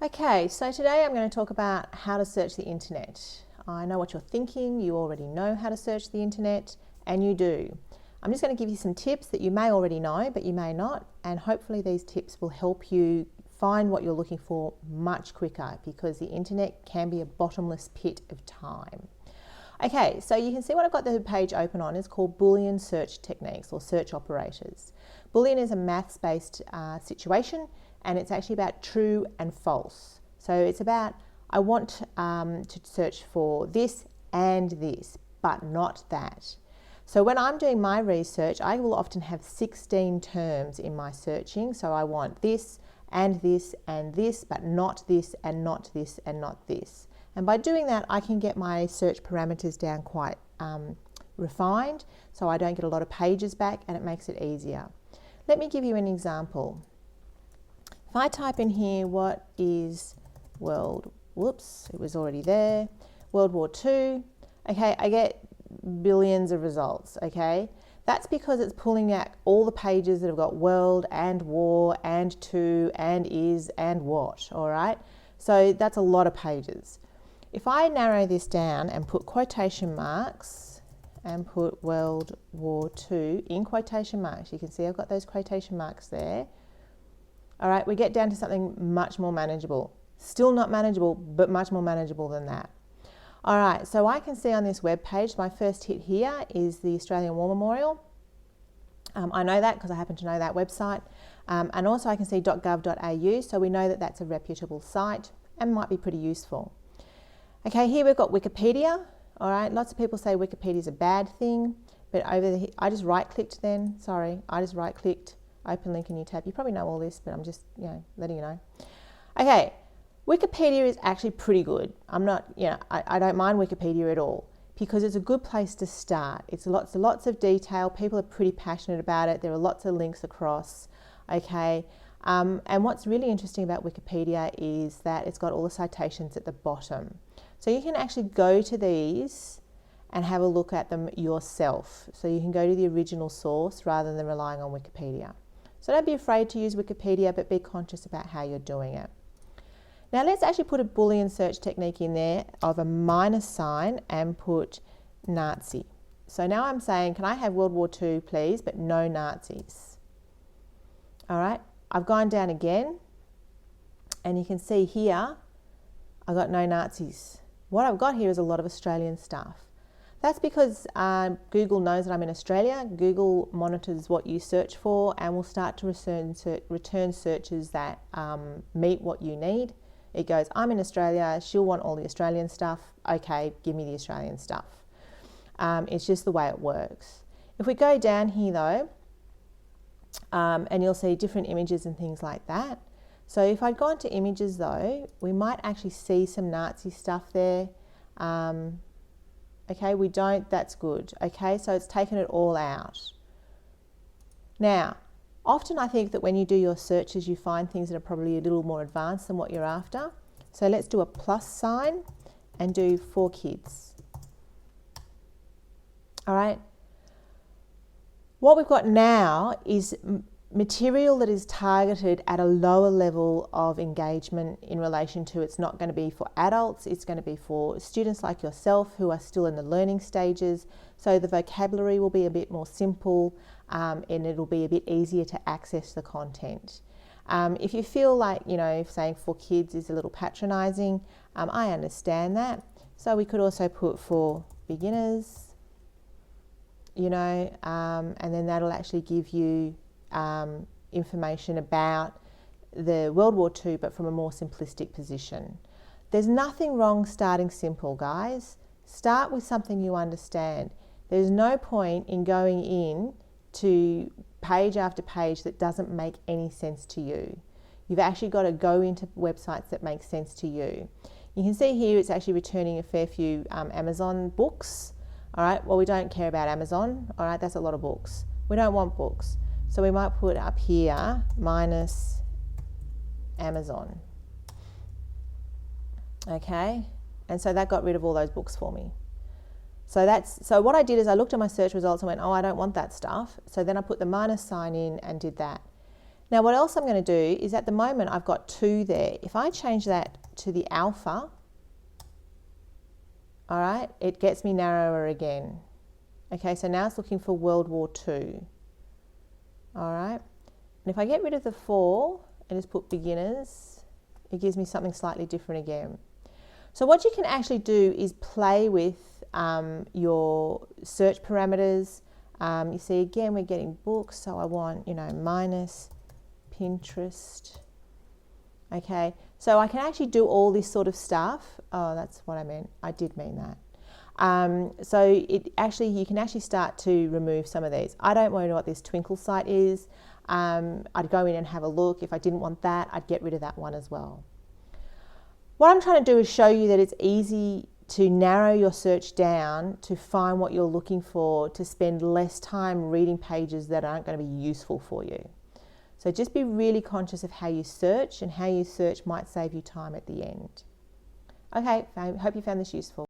Okay, so today I'm going to talk about how to search the internet. I know what you're thinking, you already know how to search the internet, and you do. I'm just going to give you some tips that you may already know, but you may not, and hopefully these tips will help you find what you're looking for much quicker, because the internet can be a bottomless pit of time. Okay, so you can see what I've got the page open on is called Boolean search techniques or search operators. Boolean is a maths-based situation, and it's actually about true and false. So it's about, I want to search for this and this, but not that. So when I'm doing my research, I will often have 16 terms in my searching. So I want this and this and this, but not this and not this and not this. And by doing that, I can get my search parameters down quite refined, so I don't get a lot of pages back, and it makes it easier. Let me give you an example. If I type in here, what is World War II, okay, I get billions of results, okay? That's because it's pulling out all the pages that have got world and war and to and is and what, all right? So that's a lot of pages. If I narrow this down and put quotation marks and put World War II in quotation marks, you can see I've got those quotation marks there. All right, we get down to something much more manageable. Still not manageable, but much more manageable than that. All right, so I can see on this web page, my first hit here is the Australian War Memorial. I know that because I happen to know that website. And also I can see .gov.au, so we know that that's a reputable site and might be pretty useful. Okay, here we've got Wikipedia. All right, lots of people say Wikipedia is a bad thing, but I just right-clicked then. Sorry, I just right-clicked, open link, and new tab. You probably know all this, but I'm just, letting you know. Okay, Wikipedia is actually pretty good. I don't mind Wikipedia at all, because it's a good place to start. It's lots of detail. People are pretty passionate about it. There are lots of links across, okay? And what's really interesting about Wikipedia is that it's got all the citations at the bottom. So you can actually go to these and have a look at them yourself. So you can go to the original source rather than relying on Wikipedia. So don't be afraid to use Wikipedia, but be conscious about how you're doing it. Now let's actually put a Boolean search technique in there of a minus sign and put Nazi. So now I'm saying, can I have World War II, please, but no Nazis? All right, I've gone down again, and you can see here, I've got no Nazis. What I've got here is a lot of Australian stuff. That's because Google knows that I'm in Australia. Google monitors what you search for and will start to return searches that meet what you need. It goes, I'm in Australia, she'll want all the Australian stuff. Okay, give me the Australian stuff. It's just the way it works. If we go down here though, and you'll see different images and things like that. So if I'd gone to images though, we might actually see some Nazi stuff there. Okay, we don't, that's good. Okay, so it's taken it all out. Now, often I think that when you do your searches, you find things that are probably a little more advanced than what you're after. So let's do a plus sign and do for kids. All right. What we've got now is material that is targeted at a lower level of engagement in relation to, it's not going to be for adults, it's going to be for students like yourself who are still in the learning stages. So the vocabulary will be a bit more simple, and it'll be a bit easier to access the content. If you feel like, if saying for kids is a little patronising, I understand that. So we could also put for beginners, and then that'll actually give you information about the World War II, but from a more simplistic position. There's nothing wrong starting simple, guys. Start with something you understand. There's no point in going in to page after page that doesn't make any sense to you. You've actually got to go into websites that make sense to you. You can see here it's actually returning a fair few Amazon books. All right, well, we don't care about Amazon. All right, that's a lot of books. We don't want books. So we might put up here minus Amazon. Okay, and so that got rid of all those books for me. So what I did is I looked at my search results and went, oh, I don't want that stuff. So then I put the minus sign in and did that. Now what else I'm going to do is, at the moment I've got 2 there. If I change that to the alpha, all right, it gets me narrower again. Okay, so now it's looking for World War II. All right, and if I get rid of the 4 and just put beginners, it gives me something slightly different again. So what you can actually do is play with your search parameters. You see, again, we're getting books, so I want, minus Pinterest. Okay, so I can actually do all this sort of stuff. Oh, that's what I meant. I did mean that. So you can actually start to remove some of these. I don't know what this Twinkle site is. I'd go in and have a look. If I didn't want that, I'd get rid of that one as well. What I'm trying to do is show you that it's easy to narrow your search down to find what you're looking for, to spend less time reading pages that aren't going to be useful for you. So just be really conscious of how you search, and how you search might save you time at the end. Okay, I hope you found this useful.